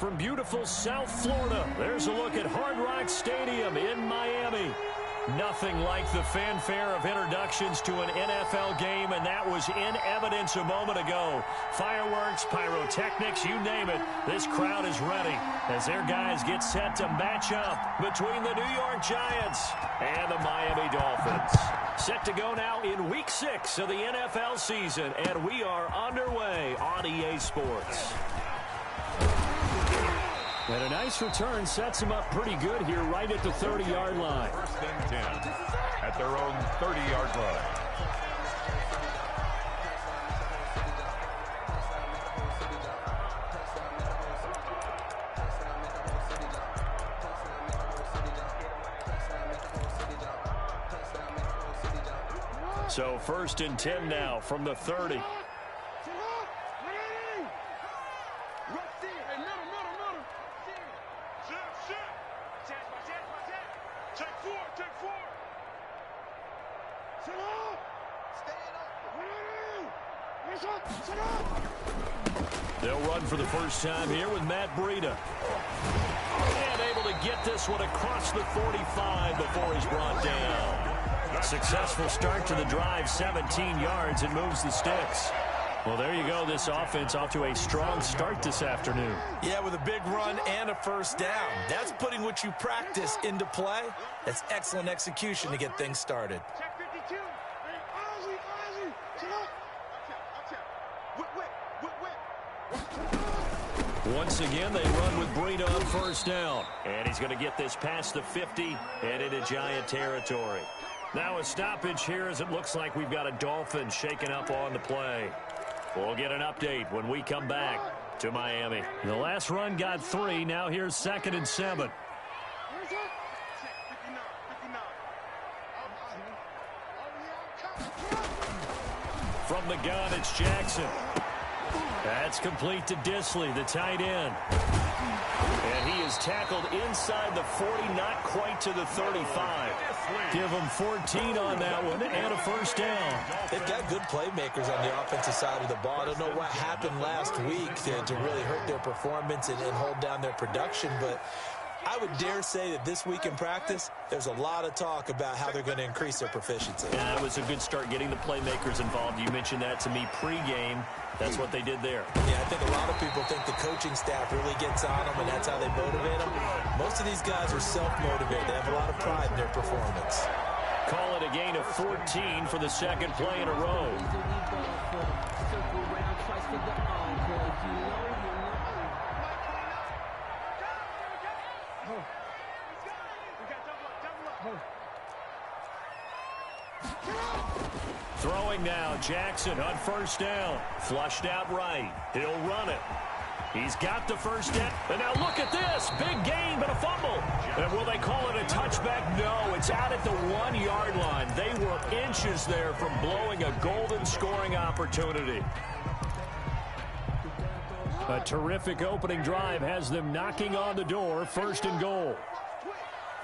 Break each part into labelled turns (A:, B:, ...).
A: from beautiful South Florida. There's a look at Hard Rock Stadium in Miami. Nothing like the fanfare of introductions to an NFL game, and that was in evidence a moment ago. Fireworks, pyrotechnics, you name it. This crowd is ready as their guys get set to match up between the New York Giants and the Miami Dolphins. Set to go now in Week 6 of the NFL season, and we are underway on EA Sports. And a nice return sets them up pretty good here right at the 30-yard line.
B: First and 10 at their own 30-yard line.
A: So first and 10 now from the 30. They'll run for the first time here with Matt Breida. And able to get this one across the 45 before he's brought down. Successful start to the drive, 17 yards, and moves the sticks. Well, there you go. This offense off to a strong start this afternoon.
C: Yeah, with a big run and a first down. That's putting what you practice into play. That's excellent execution to get things started.
A: Once again, they run with Breida on first down. And he's going to get this past the 50 and into Giant territory. Now a stoppage here as it looks like we've got a Dolphin shaking up on the play. We'll get an update when we come back to Miami. The last run got 3. Now here's 2nd and 7. From the gun, it's Jackson. That's complete to Disley, the tight end. And he is tackled inside the 40, not quite to the 35. Give him 14 on that one and a first down.
C: They've got good playmakers on the offensive side of the ball. I don't know what happened last week to really hurt their performance and hold down their production, but I would dare say that this week in practice, there's a lot of talk about how they're going to increase their proficiency.
A: Yeah, that was a good start getting the playmakers involved. You mentioned that to me pregame. That's what they did there.
C: Yeah, I think a lot of people think the coaching staff really gets on them, and that's how they motivate them. Most of these guys are self-motivated. They have a lot of pride in their performance.
A: Call it a gain of 14 for the second play in a row. Throwing now, Jackson on first down. Flushed out right. He'll run it. He's got the first down. And now look at this. Big gain, but a fumble. And will they call it a touchback? No, it's out at the 1-yard line. They were inches there from blowing a golden scoring opportunity. A terrific opening drive has them knocking on the door. First and goal.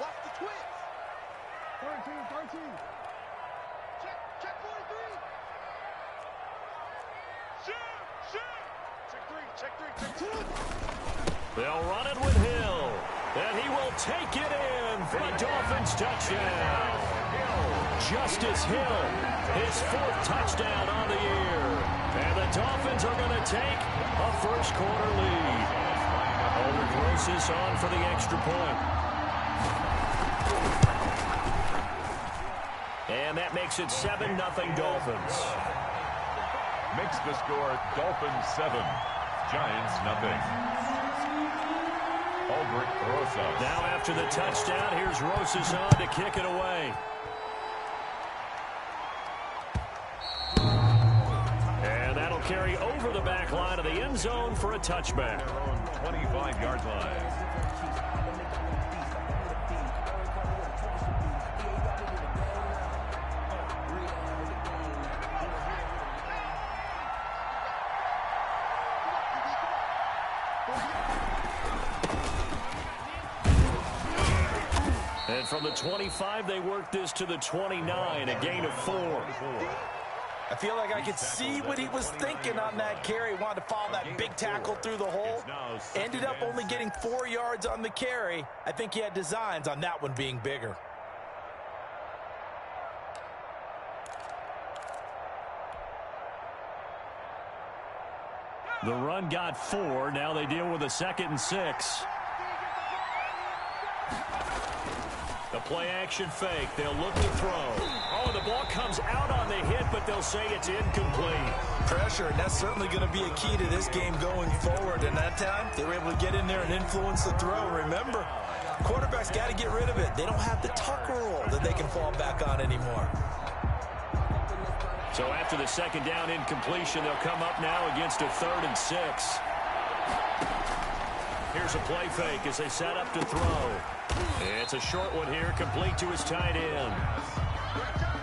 D: Watch the twitch. 13. Check 43. Check 3.
A: They'll run it with Hill. And he will take it in for a Dolphins touchdown. Justice Hill, his 4th touchdown on the year. And the Dolphins are going to take a first-quarter lead. Over Grosis on for the extra point. And that makes it 7-0 Dolphins.
B: Makes the score Dolphins 7, Giants 0. Aldrich Rosas.
A: Now after the touchdown, here's Rosas on to kick it away. And that'll carry over the back line of the end zone for a touchback.
B: Their own 25-yard line.
A: And from the 25, they work this to the 29, a gain of 4.
C: I feel like I could see what he was thinking on that carry. He wanted to follow that big tackle through the hole. Ended up only getting 4 yards on the carry. I think he had designs on that one being bigger.
A: The run got 4. Now they deal with a 2nd and 6. The play-action fake. They'll look to throw. Oh, the ball comes out on the hit, but they'll say it's incomplete.
C: Pressure, and that's certainly going to be a key to this game going forward. And that time, they were able to get in there and influence the throw. Remember, quarterbacks got to get rid of it. They don't have the tucker roll that they can fall back on anymore.
A: So after the 2nd down incompletion, they'll come up now against a 3rd and 6. Here's a play fake as they set up to throw. It's a short one here, complete to his tight end.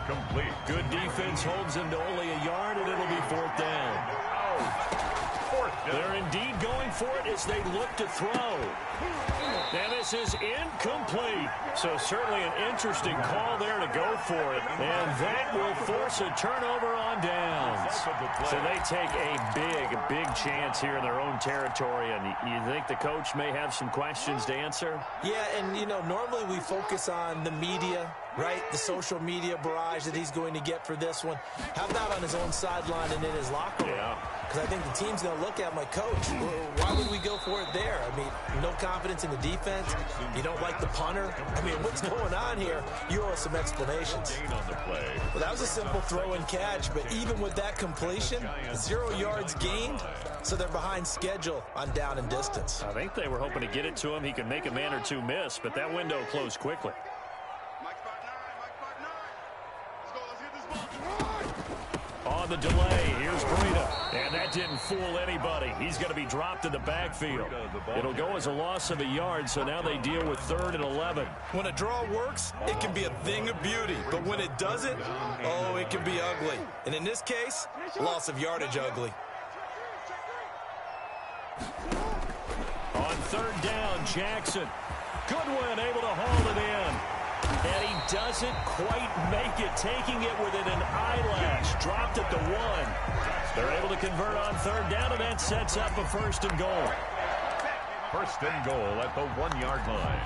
B: Complete.
A: Good defense holds him to only a yard, and it'll be 4th down. They're indeed going for it as they look to throw. And this is incomplete. So certainly an interesting call there to go for it. And that will force a turnover on downs. So they take a big chance here in their own territory. And you think the coach may have some questions to answer?
C: Yeah, and, you know, normally we focus on the media, right? The social media barrage that he's going to get for this one. How about on his own sideline and in his locker room?
A: Yeah.
C: Because I think the team's going to look at him like, Coach, why would we go for it there? I mean, no confidence in the defense. You don't like the punter. I mean, what's going on here? You owe us some explanations. Well, that was a simple throw and catch, but even with that completion, 0 yards gained, so they're behind schedule on down and distance.
A: I think they were hoping to get it to him. He could make a man or two miss, but that window closed quickly. On the delay, here's Breida. And that didn't fool anybody. He's going to be dropped in the backfield. It'll go as a loss of a yard, so now they deal with 3rd and 11.
C: When a draw works, it can be a thing of beauty. But when it doesn't, oh, it can be ugly. And in this case, loss of yardage ugly.
A: On 3rd down, Jackson. Goodwin able to haul it in. And he doesn't quite make it, taking it within an eyelash. Dropped at the 1. They're able to convert on 3rd down, and that sets up a 1st and goal.
B: 1st and goal at the 1-yard line.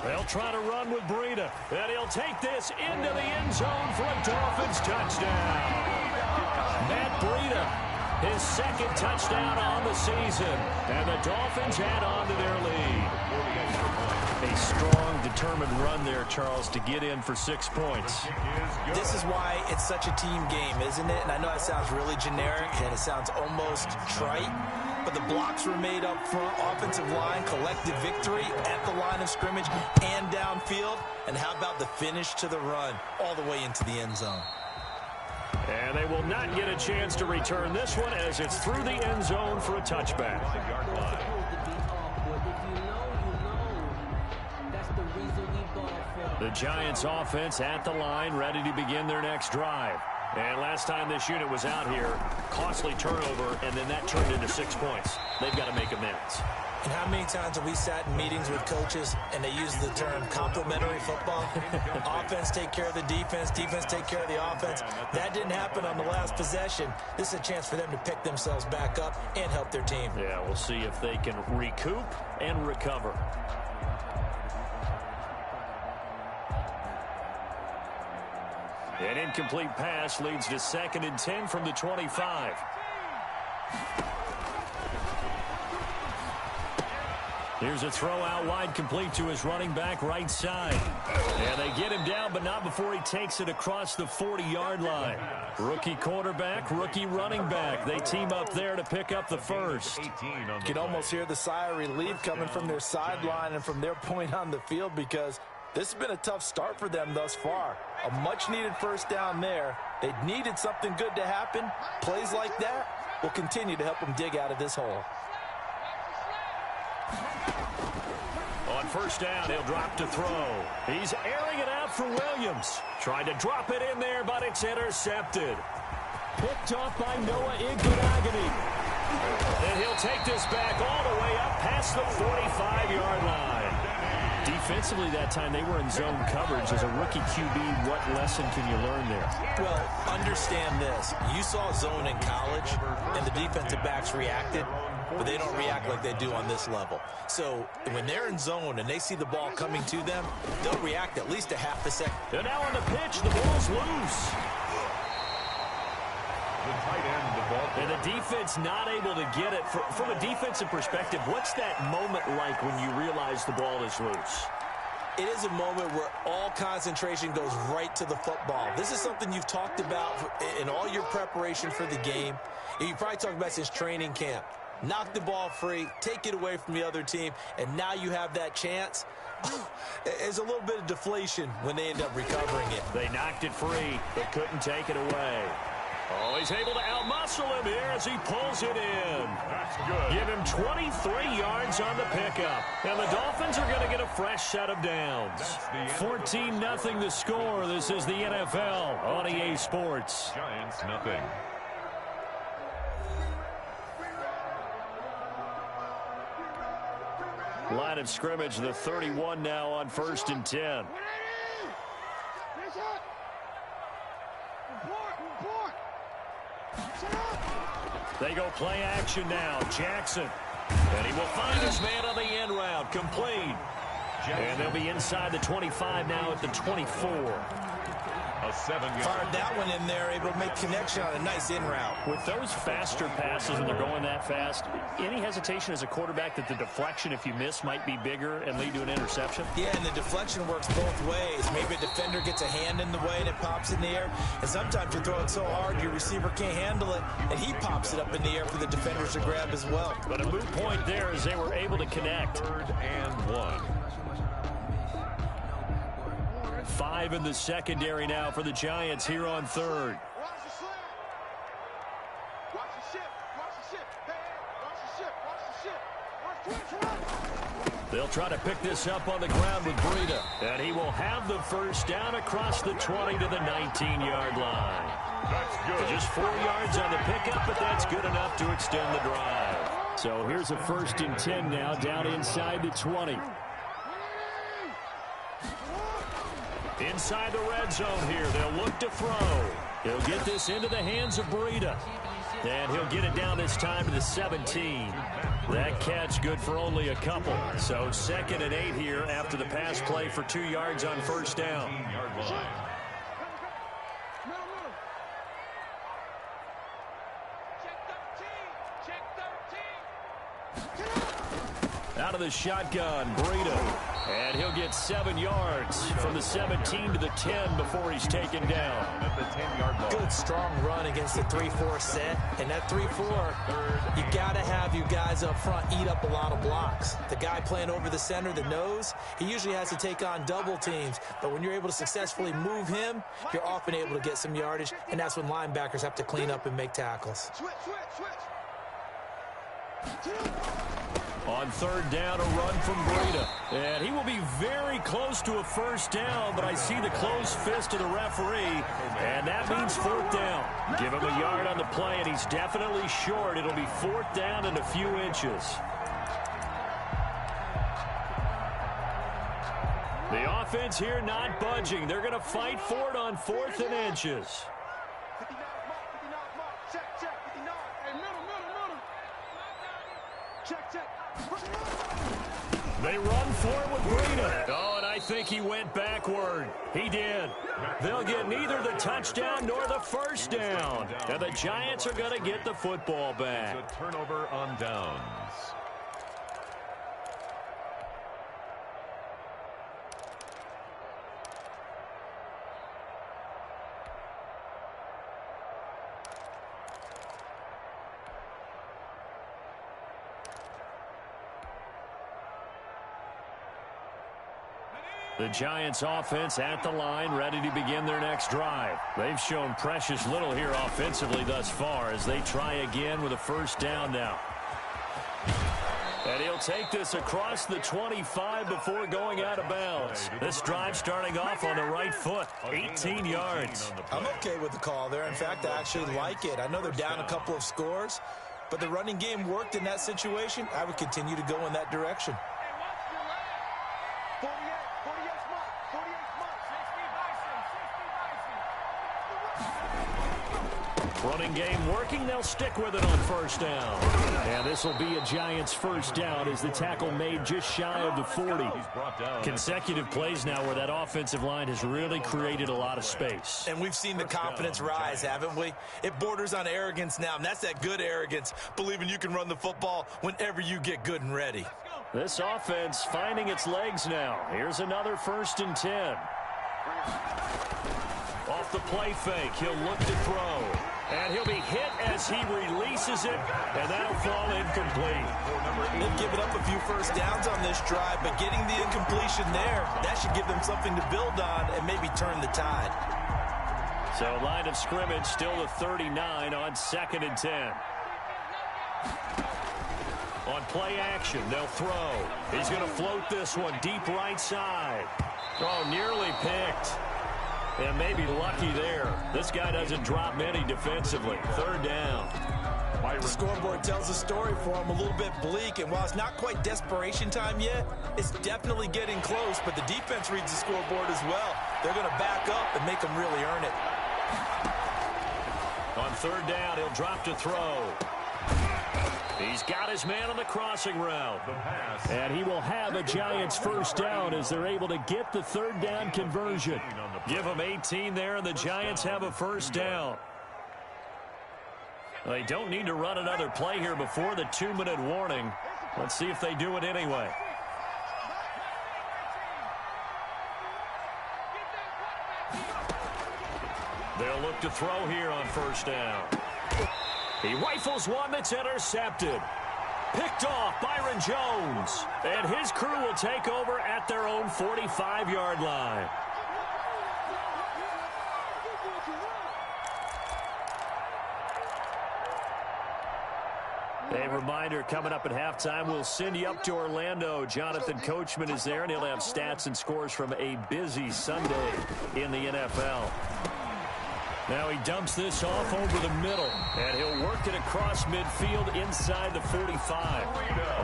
A: They'll try to run with Breida, and he'll take this into the end zone for a Dolphins touchdown. Matt Breida, his 2nd touchdown on the season, and the Dolphins add on to their lead. A strong, determined run there, Charles, to get in for 6 points.
C: This is why it's such a team game, isn't it? And I know that sounds really generic, and it sounds almost trite. But the blocks were made up front, offensive line, collective victory at the line of scrimmage and downfield. And how about the finish to the run all the way into the end zone?
A: And they will not get a chance to return this one as it's through the end zone for a touchback. The Giants offense at the line, ready to begin their next drive. And last time this unit was out here, costly turnover, and then that turned into 6 points. They've got to make amends.
C: And how many times have we sat in meetings with coaches and they use the term complementary football? Offense take care of the defense, defense take care of the offense. That didn't happen on the last possession. This is a chance for them to pick themselves back up and help their team.
A: Yeah, we'll see if they can recoup and recover. An incomplete pass leads to 2nd and 10 from the 25. Here's a throw out wide, complete to his running back right side. And they get him down, but not before he takes it across the 40-yard line. Rookie quarterback, rookie running back. They team up there to pick up the 1st.
C: You can almost hear the sigh of relief coming from their sideline and from their point on the field, because this has been a tough start for them thus far. A much-needed 1st down there. They needed something good to happen. Plays like that will continue to help them dig out of this hole.
A: On On first down, he'll drop to throw. He's airing it out for Williams. Tried to drop it in there, but it's intercepted. Picked off by Noah Iguodala. And he'll take this back all the way up past the 45-yard line. Defensively that time, they were in zone coverage. As a rookie QB, what lesson can you learn there?
C: Well, understand this. You saw zone in college, and the defensive backs reacted, but they don't react like they do on this level. So when they're in zone and they see the ball coming to them, they'll react at least a half a second.
A: And now on the pitch, the ball's loose.
B: The tight end, the ball.
A: And the defense not able to get it. From a defensive perspective, what's that moment like when you realize the ball is loose?
C: It is a moment where all concentration goes right to the football. This is something you've talked about in all your preparation for the game. And you probably talked about since training camp. Knock the ball free, take it away from the other team, and now you have that chance. There's a little bit of deflation when they end up recovering it.
A: They knocked it free, but couldn't take it away. Oh, he's able to outmuscle him here as he pulls it in.
B: That's good.
A: Give him 23 yards on the pickup. And the Dolphins are going to get a fresh set of downs. 14-0 the score. This is the NFL on EA Sports.
B: Giants, nothing.
A: Line of scrimmage, the 31 now on 1st and 10. They go play action now. Jackson. And he will find his man on the end route. Complete. And they'll be inside the 25 now at the 24.
B: A 7-yard.
C: Fired that one in there, able to make connection on a nice in route.
A: With those faster passes and they're going that fast, any hesitation as a quarterback that the deflection, if you miss, might be bigger and lead to an interception?
C: Yeah, and the deflection works both ways. Maybe a defender gets a hand in the way and it pops in the air. And sometimes you throw it so hard your receiver can't handle it, and he pops it up in the air for the defenders to grab as well.
A: But a moot point there as they were able to connect.
B: 3rd and 1.
A: 5 in the secondary now for the Giants here on 3rd.
D: Watch the slip. Watch the ship. Watch the ship. Hey, watch the ship. Watch the ship. Watch twitch.
A: They'll try to pick this up on the ground with Breida. And he will have the first down across the 20 to the 19-yard line.
B: That's good.
A: Just 4 yards on the pickup, but that's good enough to extend the drive. So here's a 1st and 10 now down inside the 20. Inside the red zone here. They'll look to throw. He'll get this into the hands of Breida. And he'll get it down this time to the 17. That catch good for only a couple. So 2nd and 8 here after the pass play for 2 yards on 1st down.
B: 15-yard line.
D: Check 13. Check 13.
A: Out of the shotgun, Breida. And he'll get 7 yards from the 17 to the 10 before he's taken down.
B: At the 10-yard line.
C: Good, strong run against the 3-4 set. And that 3-4, you got to have you guys up front eat up a lot of blocks. The guy playing over the center, the nose, he usually has to take on double teams. But when you're able to successfully move him, you're often able to get some yardage. And that's when linebackers have to clean up and make tackles.
D: Switch.
A: On 3rd down, a run from Breida. And he will be very close to a first down, but I see the closed fist of the referee, and that means 4th down. Give him a yard on the play, and he's definitely short. It'll be 4th down and a few inches. The offense here not budging. They're going to fight for it on 4th and inches.
D: 59 mark. Check. 59. Hey, middle. Check.
A: They run for it with Breida. Oh, and I think he went backward. He did. They'll get neither the touchdown nor the first down. And the Giants are going to get the football back.
B: It's a turnover on downs.
A: The Giants offense at the line, ready to begin their next drive. They've shown precious little here offensively thus far as they try again with a first down now. And he'll take this across the 25 before going out of bounds. This drive starting off on the right foot, 18 yards.
C: I'm okay with the call there. In fact, I actually like it. I know they're down a couple of scores, but the running game worked in that situation. I would continue to go in that direction.
D: 48 spot, 48 spot. 60 Bison, 60 Bison.
A: Running game working. They'll stick with it on first down. And this will be a Giants first down as the tackle made just shy of the 40. Consecutive plays now where that offensive line has really created a lot of space.
C: And we've seen the confidence rise, haven't we? It borders on arrogance now, and that's that good arrogance, believing you can run the football whenever you get good and ready.
A: This offense finding its legs now. Here's another 1st and 10. Off the play fake, he'll look to throw. And he'll be hit as he releases it, and that'll fall incomplete.
C: They've given up a few first downs on this drive, but getting the incompletion there, that should give them something to build on and maybe turn the tide.
A: So line of scrimmage still the 39 on 2nd and 10. On play action, they'll throw. He's going to float this one deep right side. Oh, nearly picked. And maybe lucky there. This guy doesn't drop many defensively. 3rd down.
C: The scoreboard tells a story for him, a little bit bleak, and while it's not quite desperation time yet, it's definitely getting close, but the defense reads the scoreboard as well. They're going to back up and make them really earn it.
A: On 3rd down, he'll drop to throw. He's got his man on the crossing route. And he will have a Giants first down as they're able to get the 3rd down conversion. Give them 18 there, and the Giants have a first down. They don't need to run another play here before the 2-minute warning. Let's see if they do it anyway. They'll look to throw here on first down. He rifles one that's intercepted. Picked off Byron Jones. And his crew will take over at their own 45-yard line. A reminder, coming up at halftime, we'll send you up to Orlando. Jonathan Coachman is there, and he'll have stats and scores from a busy Sunday in the NFL. Now he dumps this off over the middle, and he'll work it across midfield inside the 45.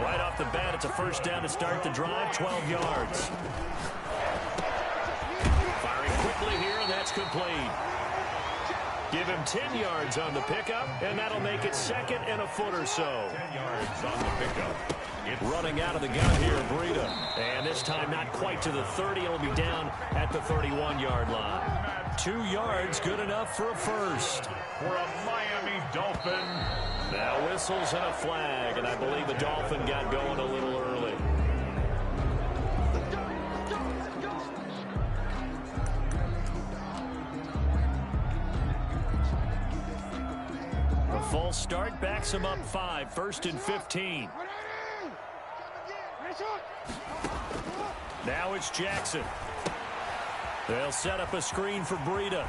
A: Right off the bat, it's a first down to start the drive, 12 yards. Firing quickly here, and that's complete. Give him 10 yards on the pickup, and that'll make it 2nd and a foot or so.
B: 10 yards on the pickup.
A: Running out of the gun here, Breida. And this time not quite to the 30. It'll be down at the 31-yard line. 2 yards, good enough for a first.
B: For a Miami Dolphin.
A: Now whistles and a flag, and I believe the Dolphin got going a little early. A false start backs him up 5, 1st and 15. Now it's Jackson. They'll set up a screen for Breida.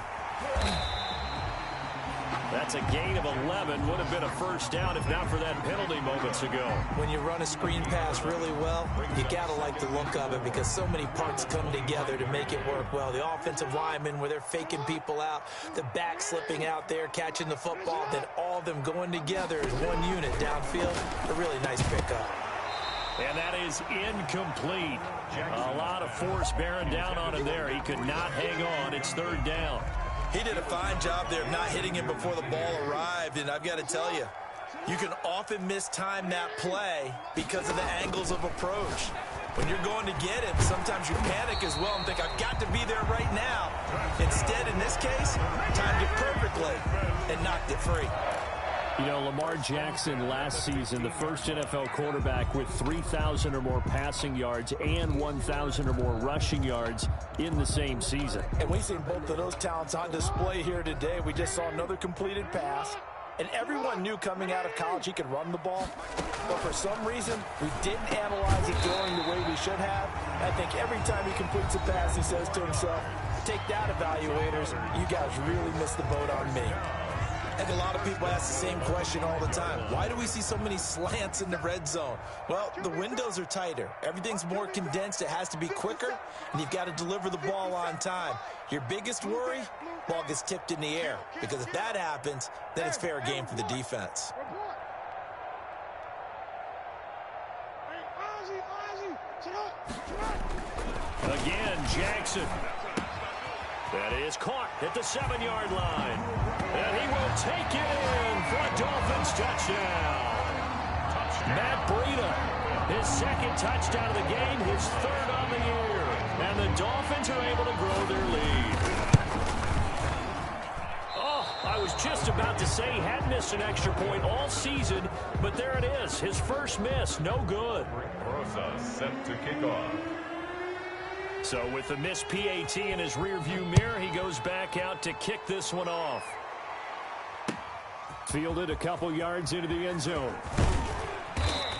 A: That's a gain of 11. Would have been a first down if not for that penalty moments ago.
C: When you run a screen pass really well, you got to like the look of it because so many parts come together to make it work well. The offensive linemen where they're faking people out, the back slipping out there, catching the football, then all of them going together as one unit downfield. A really nice pickup.
A: And that is incomplete. A lot of force bearing down on him there. He could not hang on. It's 3rd down.
C: He did a fine job there of not hitting him before the ball arrived, and I've got to tell you, you can often mistime that play because of the angles of approach. When you're going to get him, sometimes you panic as well and think, I've got to be there right now. Instead, in this case, timed it perfectly and knocked it free.
A: You know, Lamar Jackson last season, the first NFL quarterback with 3,000 or more passing yards and 1,000 or more rushing yards in the same season.
C: And we've seen both of those talents on display here today. We just saw another completed pass. And everyone knew coming out of college he could run the ball. But for some reason, we didn't analyze it during the way we should have. I think every time he completes a pass, he says to himself, take that, evaluators. You guys really missed the boat on me. And a lot of people ask the same question all the time. Why do we see so many slants in the red zone? Well, the windows are tighter. Everything's more condensed. It has to be quicker, and you've got to deliver the ball on time. Your biggest worry, ball gets tipped in the air, because if that happens, then it's fair game for the defense.
A: Again, Jackson. That is caught at the 7-yard line. And he will take it in for a Dolphins touchdown. Matt Breida, his second touchdown of the game, his third on the year. And the Dolphins are able to grow their lead. Oh, I was just about to say he had missed an extra point all season, but there it is, his first miss, no good.
B: Rosa set to kick off.
A: So with the missed PAT in his rearview mirror, he goes back out to kick this one off. Fielded a couple yards into the end zone.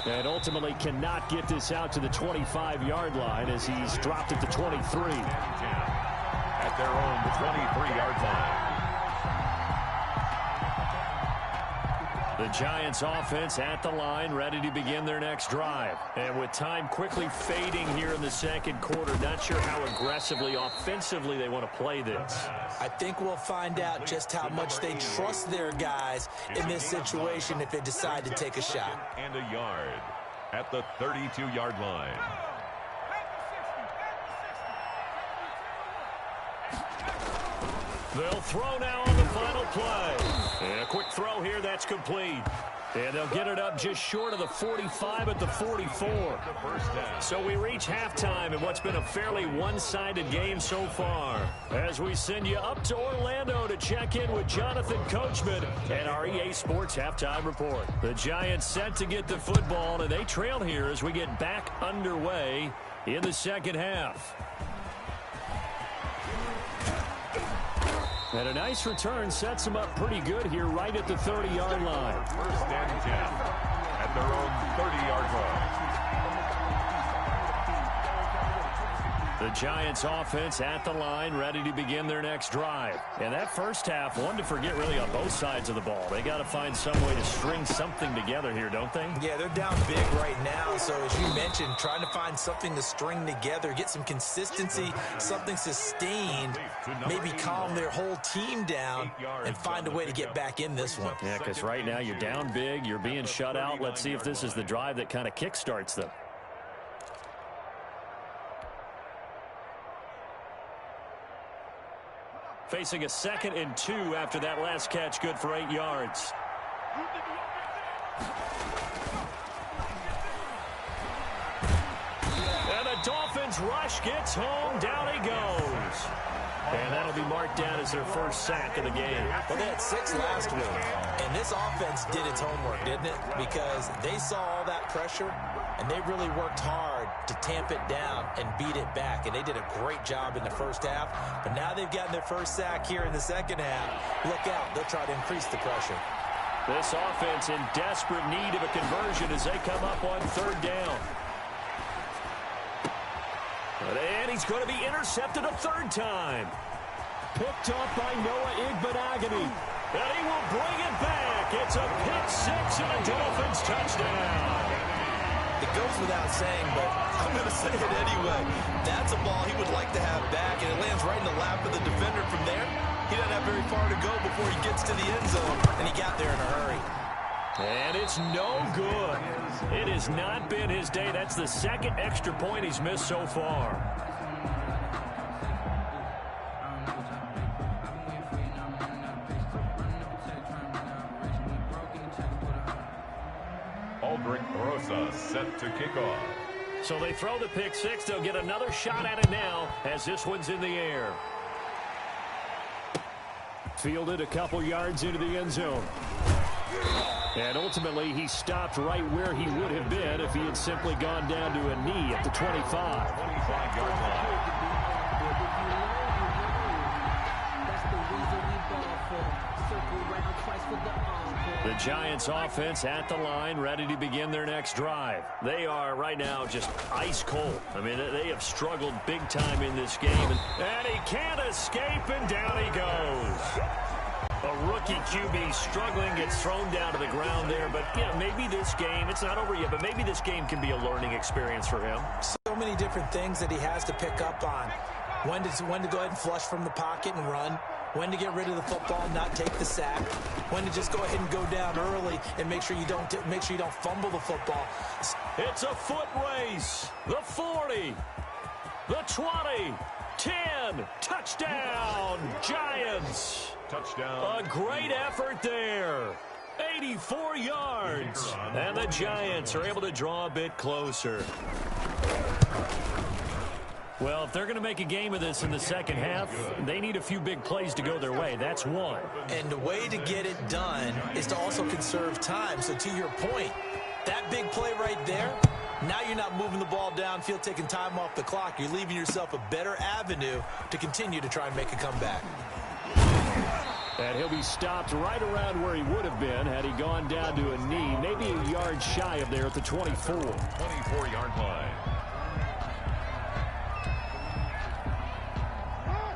A: And ultimately cannot get this out to the 25-yard line as he's dropped at the 23.
B: At their own 23-yard line.
A: The Giants offense at the line, ready to begin their next drive. And with time quickly fading here in the second quarter, not sure how aggressively, offensively they want to play this.
C: I think we'll find out just how much they trust their guys in this situation if they decide to take a shot.
B: And a yard at the 32-yard line.
A: They'll throw now on the final play. And a quick throw here, that's complete. And they'll get it up just short of the 45 at the 44. So we reach halftime in what's been a fairly one-sided game so far. As we send you up to Orlando to check in with Jonathan Coachman and our EA Sports Halftime Report. The Giants set to get the football, and they trail here as we get back underway in the second half. And a nice return sets them up pretty good here right at the 30-yard line.
B: First and 10 at their own 30-yard line.
A: The Giants offense at the line, ready to begin their next drive. And that first half, one to forget really on both sides of the ball. They got to find some way to string something together here, don't they?
C: Yeah, they're down big right now. So as you mentioned, trying to find something to string together, get some consistency, something sustained, maybe calm their whole team down and find a way to get back in this one.
A: Yeah, because right now you're down big, you're being shut out. Let's see if this is the drive that kind of kickstarts them. Facing a 2nd and 2 after that last catch, good for 8 yards. And the Dolphins rush gets home, down he goes. And that'll be marked down as their first sack of the game.
C: Well, they had 6 last week, and this offense did its homework, didn't it? Because they saw all that pressure, and they really worked hard to tamp it down and beat it back. And they did a great job in the first half. But now they've gotten their first sack here in the second half. Look out. They'll try to increase the pressure.
A: This offense in desperate need of a conversion as they come up on 3rd down. And he's going to be intercepted a 3rd time. Picked up by Noah Igbenogany. And he will bring it back. It's a pick-6 and a Dolphins touchdown.
C: It goes without saying, but I'm going to say it anyway. That's a ball he would like to have back, and it lands right in the lap of the defender from there. He doesn't have very far to go before he gets to the end zone, and he got there in a hurry.
A: And it's no good. It has not been his day. That's the 2nd extra point he's missed so far.
B: Rosa set to kick off.
A: So they throw the pick-6. They'll get another shot at it now as this one's in the air. Fielded a couple yards into the end zone. And ultimately, he stopped right where he would have been if he had simply gone down to a knee at the 25.
B: 25-yard line.
A: The Giants offense at the line, ready to begin their next drive. They are right now just ice cold. I mean, they have struggled big time in this game. And he can't escape, and down he goes. A rookie QB struggling, gets thrown down to the ground there. But, you know, maybe this game, it's not over yet, but maybe this game can be a learning experience for him.
C: So many different things that he has to pick up on. When to go ahead and flush from the pocket and run. When to get rid of the football and not take the sack. When to just go ahead and go down early and make sure you don't fumble the football.
A: It's a foot race. The 40, the 20, 10, touchdown, Giants.
B: Touchdown.
A: A great effort there. 84 yards. And the Giants are able to draw a bit closer. Well, if they're going to make a game of this in the second half, they need a few big plays to go their way. That's one.
C: And the way to get it done is to also conserve time. So to your point, that big play right there, now you're not moving the ball downfield, taking time off the clock. You're leaving yourself a better avenue to continue to try and make a comeback.
A: And he'll be stopped right around where he would have been had he gone down to a knee, maybe a yard shy of there at the 24.
B: 24-yard line.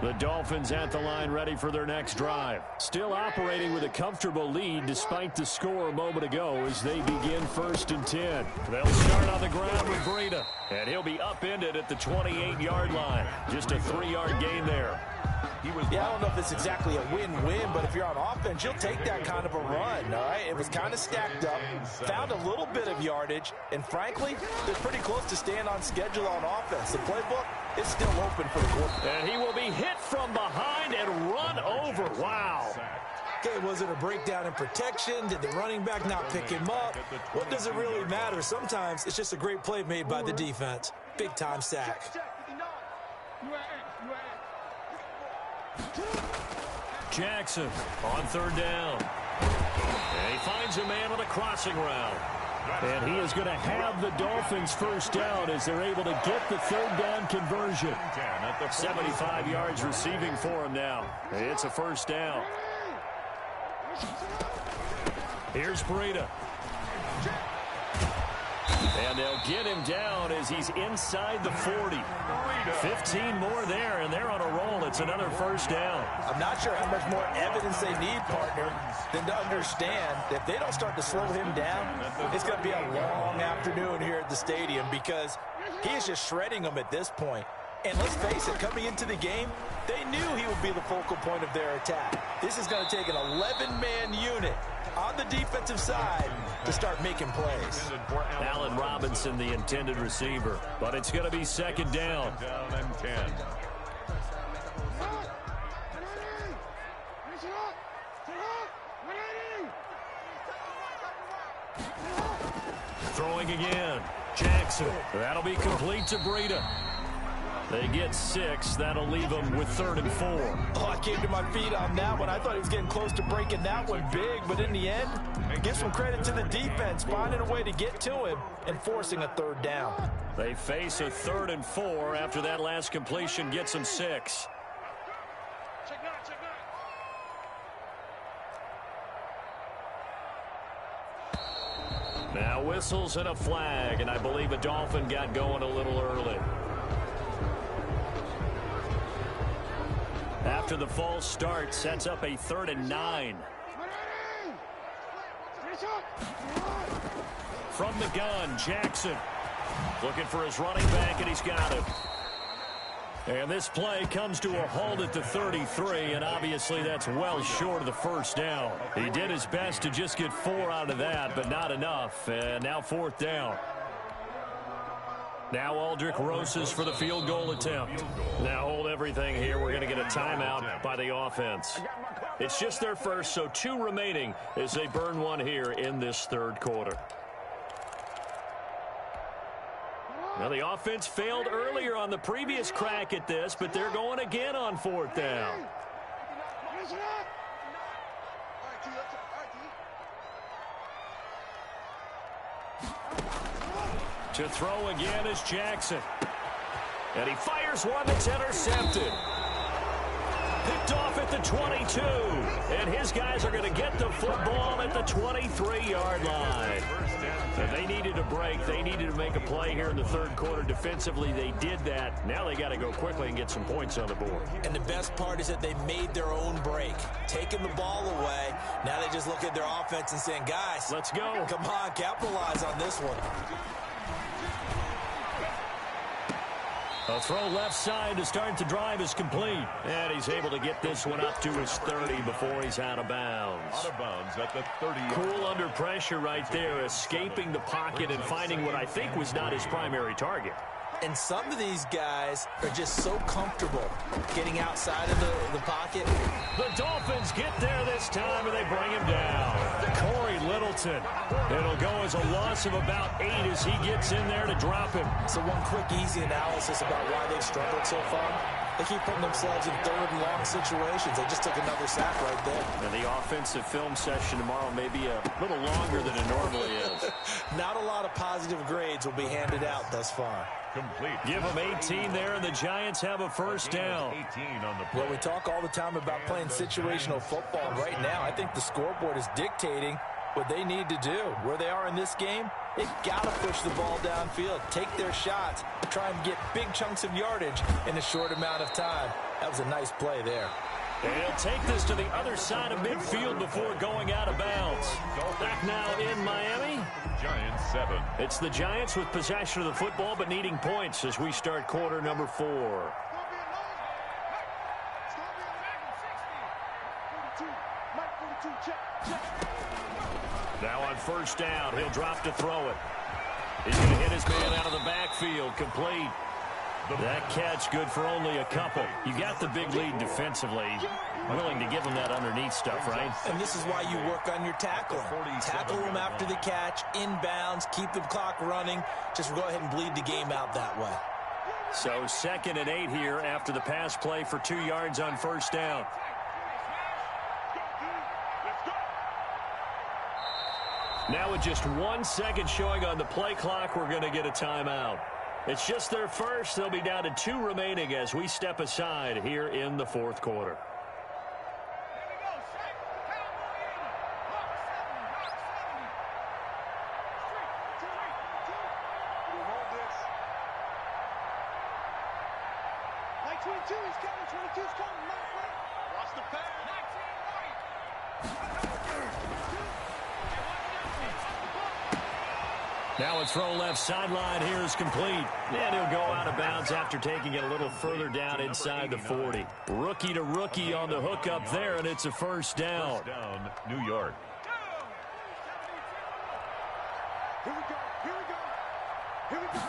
A: The Dolphins at the line ready for their next drive. Still operating with a comfortable lead despite the score a moment ago as they begin 1st and 10. They'll start on the ground with Breida. And he'll be upended at the 28-yard line. Just a 3-yard gain there.
C: Yeah, I don't know if it's exactly a win-win, but if you're on offense, you'll take that kind of a run, all right? It was kind of stacked up, found a little bit of yardage, and frankly, they're pretty close to staying on schedule on offense. The playbook is still open for the quarterback.
A: And he will be hit from behind and run over. Wow.
C: Okay, was it a breakdown in protection? Did the running back not pick him up? What does it really matter? Sometimes it's just a great play made by the defense. Big-time sack.
A: Jackson on 3rd down. And he finds a man on a crossing route. And he is going to have the Dolphins 1st down as they're able to get the 3rd down conversion. 75 yards receiving for him now. It's a 1st down. Here's Breida. And they'll get him down as he's inside the 40. 15 more there, and they're on a roll. It's another 1st down.
C: I'm not sure how much more evidence they need, partner, than to understand that if they don't start to slow him down, it's going to be a long afternoon here at the stadium because he is just shredding them at this point. And let's face it, coming into the game, they knew he would be the focal point of their attack. This is going to take an 11-man unit on the defensive side to start making plays.
A: Allen Robinson, the intended receiver. But it's going to be 2nd down.
B: Down and 10.
A: Throwing again. Jackson. That'll be complete to Breida. They get 6. That'll leave them with 3rd and 4.
C: Oh, I came to my feet on that one. I thought he was getting close to breaking that one big, but in the end, give some credit to the defense, finding a way to get to him and forcing a 3rd down.
A: They face a 3rd and 4 after that last completion gets them 6. Now whistles and a flag, and I believe a Dolphin got going a little early. After the false start, sets up a 3rd and 9. From the gun, Jackson looking for his running back, and he's got him. And this play comes to a halt at the 33, and obviously that's well short of the 1st down. He did his best to just get 4 out of that, but not enough. And now 4th down. Now Aldrich Rosas for the field goal attempt. Now hold everything here. We're going to get a timeout by the offense. It's just their first, so 2 remaining as they burn one here in this 3rd quarter. Now the offense failed earlier on the previous crack at this, but they're going again on 4th down. To throw again is Jackson. And he fires one that's intercepted. Picked off at the 22. And his guys are going to get the football at the 23-yard line. And they needed a break. They needed to make a play here in the third quarter. Defensively, they did that. Now they got to go quickly and get some points on the board.
C: And the best part is that they made their own break. Taking the ball away. Now they just look at their offense and saying, guys,
A: let's go.
C: Come on, capitalize on this one.
A: A throw left side to start the drive is complete. And he's able to get this one up to his 30 before he's out of bounds.
B: Out of bounds at the 30.
A: Cool under pressure right there, escaping the pocket and finding what I think was not his primary target.
C: And some of these guys are just so comfortable getting outside of the pocket.
A: The Dolphins get there this time, and they bring him down. Corey Littleton. It'll go as a loss of about 8 as he gets in there to drop him.
C: So one quick, easy analysis about why they've struggled so far. They keep putting themselves in third and long situations. They just took another sack right there.
A: And the offensive film session tomorrow may be a little longer than it normally is.
C: Not a lot of positive grades will be handed out thus far.
B: Complete.
A: Give them 18 there, and the Giants have a first down.
B: 18 on the play.
C: Well, we talk all the time about playing situational football. Right now, I think the scoreboard is dictating what they need to do. Where they are in this game, they've got to push the ball downfield, take their shots, try and get big chunks of yardage in a short amount of time. That was a nice play there.
A: And he'll take this to the other side of midfield before going out of bounds. Back now in Miami.
B: Giants 7.
A: It's the Giants with possession of the football but needing points as we start quarter number 4. Now on first down, he'll drop to throw it. He's going to hit his man out of the backfield, complete. That catch good for only a couple. You got the big lead defensively. Willing to give him that underneath stuff, right?
C: And this is why you work on your tackling. Tackle them after the catch, inbounds, keep the clock running. Just go ahead and bleed the game out that way.
A: So 2nd and 8 here after the pass play for 2 yards on first down. Now with just 1 second showing on the play clock, we're going to get a timeout. It's just their first. They'll be down to 2 remaining as we step aside here in the fourth quarter. Now a throw left sideline here is complete. And he'll go out of bounds after taking it a little further down inside the 40. Rookie to rookie on the hook up there, and it's a first down.
B: First down, New York.
D: Here we go. Here we go. Here we go.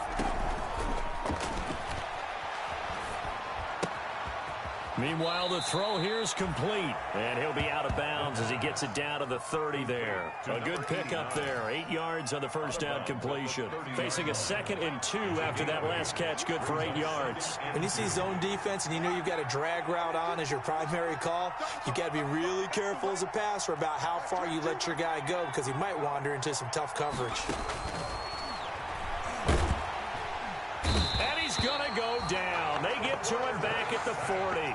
A: Meanwhile, the throw here is complete. And he'll be out of bounds as he gets it down to the 30 there. A good pickup there. 8 yards on the first down completion. Facing a 2nd and 2 after that last catch, good for 8 yards.
C: When you see zone defense and you know you've got a drag route on as your primary call, you've got to be really careful as a passer about how far you let your guy go because he might wander into some tough coverage.
A: And he's going to go down. They get to him back at the 40.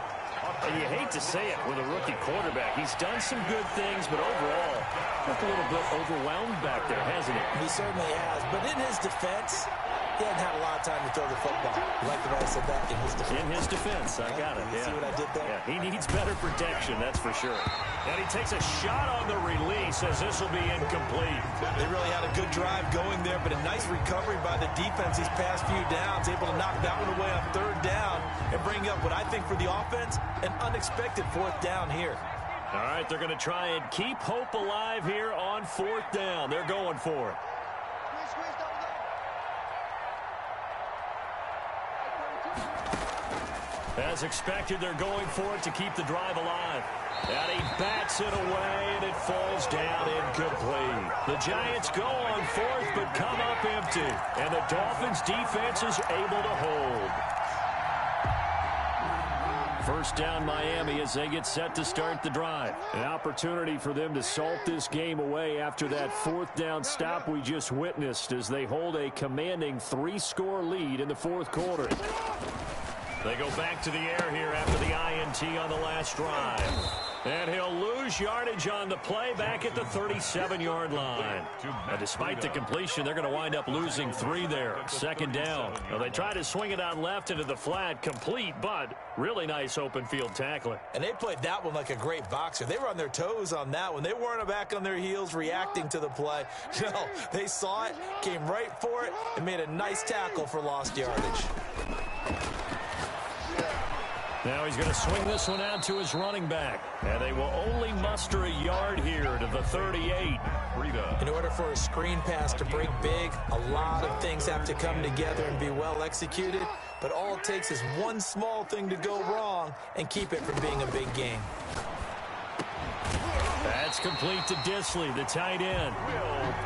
A: And you hate to say it with a rookie quarterback. He's done some good things, but overall, looked a little bit overwhelmed back there, hasn't he?
C: He certainly has. But in his defense, he hasn't had a lot of time to throw the football. You like the way I said that? In his defense.
A: In his defense, I got it.
C: You see what I did there?
A: Yeah, he needs better protection, that's for sure. And he takes a shot on the release as this will be incomplete.
C: They really had a good drive going there, but a nice recovery by the defense these past few downs, able to knock that one away on third down and bring up what I think for the offense, an unexpected fourth down here.
A: All right, they're going to try and keep hope alive here on fourth down. They're going for it. As expected, they're going for it to keep the drive alive. And he bats it away, and it falls down incomplete. The Giants go on fourth, but come up empty. And the Dolphins' defense is able to hold. First down Miami as they get set to start the drive. An opportunity for them to salt this game away after that fourth down stop we just witnessed as they hold a commanding 3-score lead in the fourth quarter. They go back to the air here after the INT on the last drive. And he'll lose yardage on the play back at the 37-yard line. Now, despite the completion, they're going to wind up losing 3 there. Second down. Now, they try to swing it out left into the flat, complete, but really nice open field tackling.
C: And they played that one like a great boxer. They were on their toes on that one. They weren't back on their heels reacting to the play. No, they saw it, came right for it, and made a nice tackle for lost yardage.
A: Now he's going to swing this one out to his running back. And they will only muster a yard here to the 38.
C: In order for a screen pass to break big, a lot of things have to come together and be well executed. But all it takes is one small thing to go wrong and keep it from being a big game.
A: That's complete to Disley, the tight end.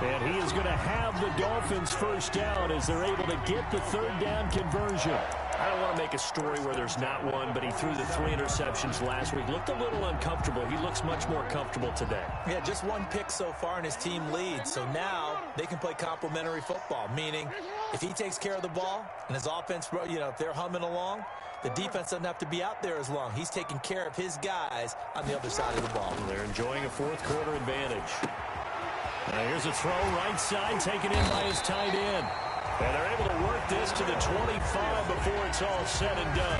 A: And he is going to have the Dolphins first down as they're able to get the third down conversion. I don't want to make a story where there's not one, but he threw the 3 interceptions last week. Looked a little uncomfortable. He looks much more comfortable today.
C: Yeah, just 1 pick so far and his team leads. So now they can play complementary football, meaning if he takes care of the ball and his offense, if they're humming along, the defense doesn't have to be out there as long. He's taking care of his guys on the other side of the ball.
A: They're enjoying a fourth quarter advantage. Now here's a throw right side taken in by his tight end. And they're able to work this to the 25 before it's all said and done.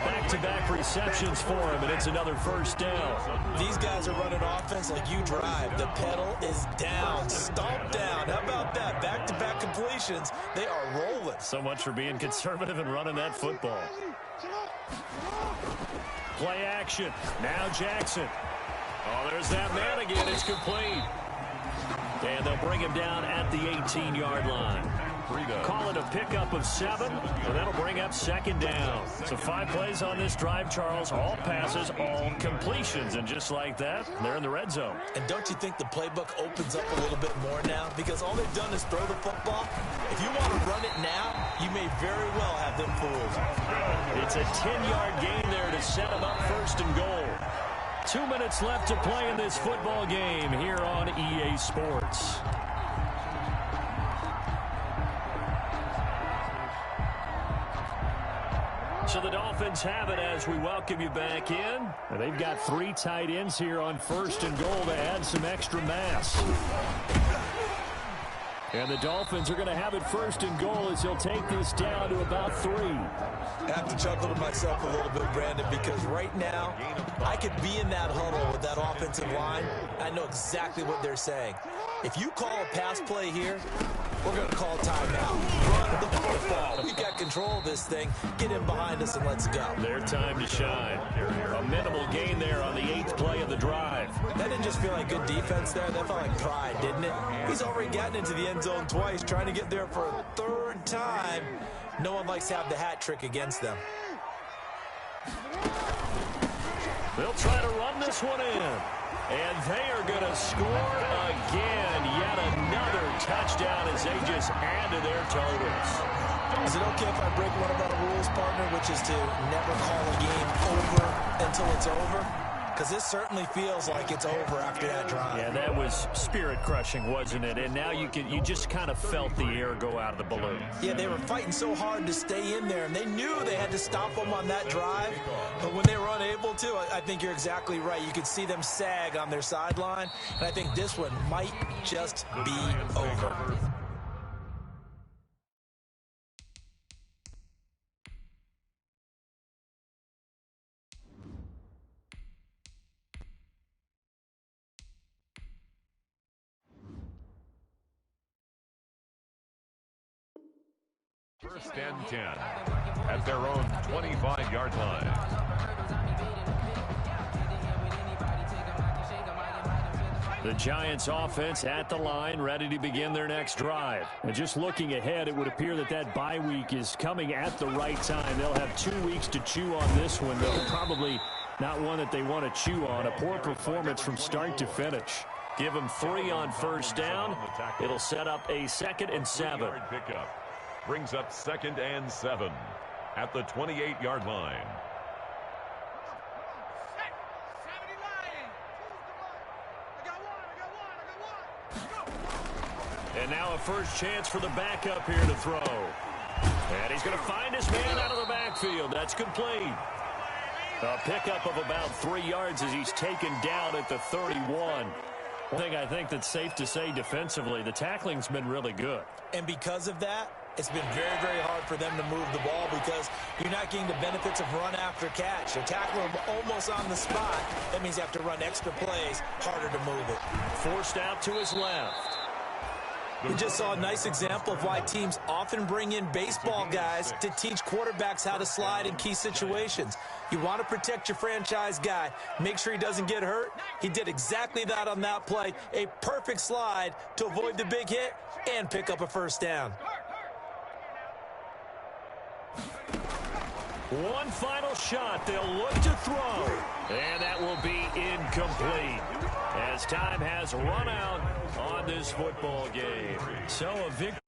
A: Back-to-back receptions for him, and it's another first down.
C: These guys are running offense like you drive. The pedal is down, stomp down. How about that? Back-to-back completions. They are rolling.
A: So much for being conservative and running that football. Play action. Now Jackson. Oh, there's that man again. It's complete. And they'll bring him down at the 18-yard line. Call it a pickup of 7, and that'll bring up second down. So 5 plays on this drive, Charles. All passes, all completions. And just like that, they're in the red zone.
C: And don't you think the playbook opens up a little bit more now? Because all they've done is throw the football. If you want to run it now, you may very well have them fooled.
A: It's a 10-yard gain there to set them up first and goal. 2 minutes left to play in this football game here on EA Sports. So the Dolphins have it as we welcome you back in. And they've got 3 tight ends here on first and goal to add some extra mass. And the Dolphins are going to have it first and goal as he'll take this down to about 3.
C: I have to chuckle to myself a little bit, Brandon, because right now I could be in that huddle with that offensive line. I know exactly what they're saying. If you call a pass play here, we're going to call timeout. Run the football. We've got control of this thing. Get in behind us and let's go.
A: Their time to shine. A minimal gain there on the 8th play of the drive.
C: That didn't just feel like good defense there. That felt like pride, didn't it? He's already gotten into the end zone twice, trying to get there for a 3rd time. No one likes to have the hat trick against them.
A: They'll try to run this one in. And they are going to score again. Yet another touchdown as they just add to their totals.
C: Is it okay if I break one of our rules, partner, which is to never call a game over until it's over? Because this certainly feels like it's over after that drive.
A: Yeah, that was spirit-crushing, wasn't it? And now you just kind of felt the air go out of the balloon.
C: Yeah, they were fighting so hard to stay in there, and they knew they had to stop them on that drive. But when they were unable to, I think you're exactly right. You could see them sag on their sideline, and I think this one might just be over.
B: First and 10 at their own 25-yard line.
A: The Giants offense at the line, ready to begin their next drive. And just looking ahead, it would appear that bye week is coming at the right time. They'll have 2 weeks to chew on this one, though probably not one that they want to chew on. A poor performance from start to finish. Give them 3 on first down. It'll set up a 2nd and 7.
B: Pickup brings up 2nd and 7 at the 28-yard line. And now a first chance for the backup here to throw.
A: And he's going to find his man out of the backfield. That's complete. A pickup of about 3 yards as he's taken down at the 31. One thing I think that's safe to say defensively, the tackling's been really good.
C: And because of that, it's been very, very hard for them to move the ball because you're not getting the benefits of run after catch. You're tackling them almost on the spot. That means you have to run extra plays, harder to move it.
A: Forced out to his left.
C: We just saw a nice example of why teams often bring in baseball guys to teach quarterbacks how to slide in key situations. You want to protect your franchise guy. Make sure he doesn't get hurt. He did exactly that on that play. A perfect slide to avoid the big hit and pick up a first down.
A: One final shot. They'll look to throw. And that will be incomplete as time has run out on this football game. So a victory.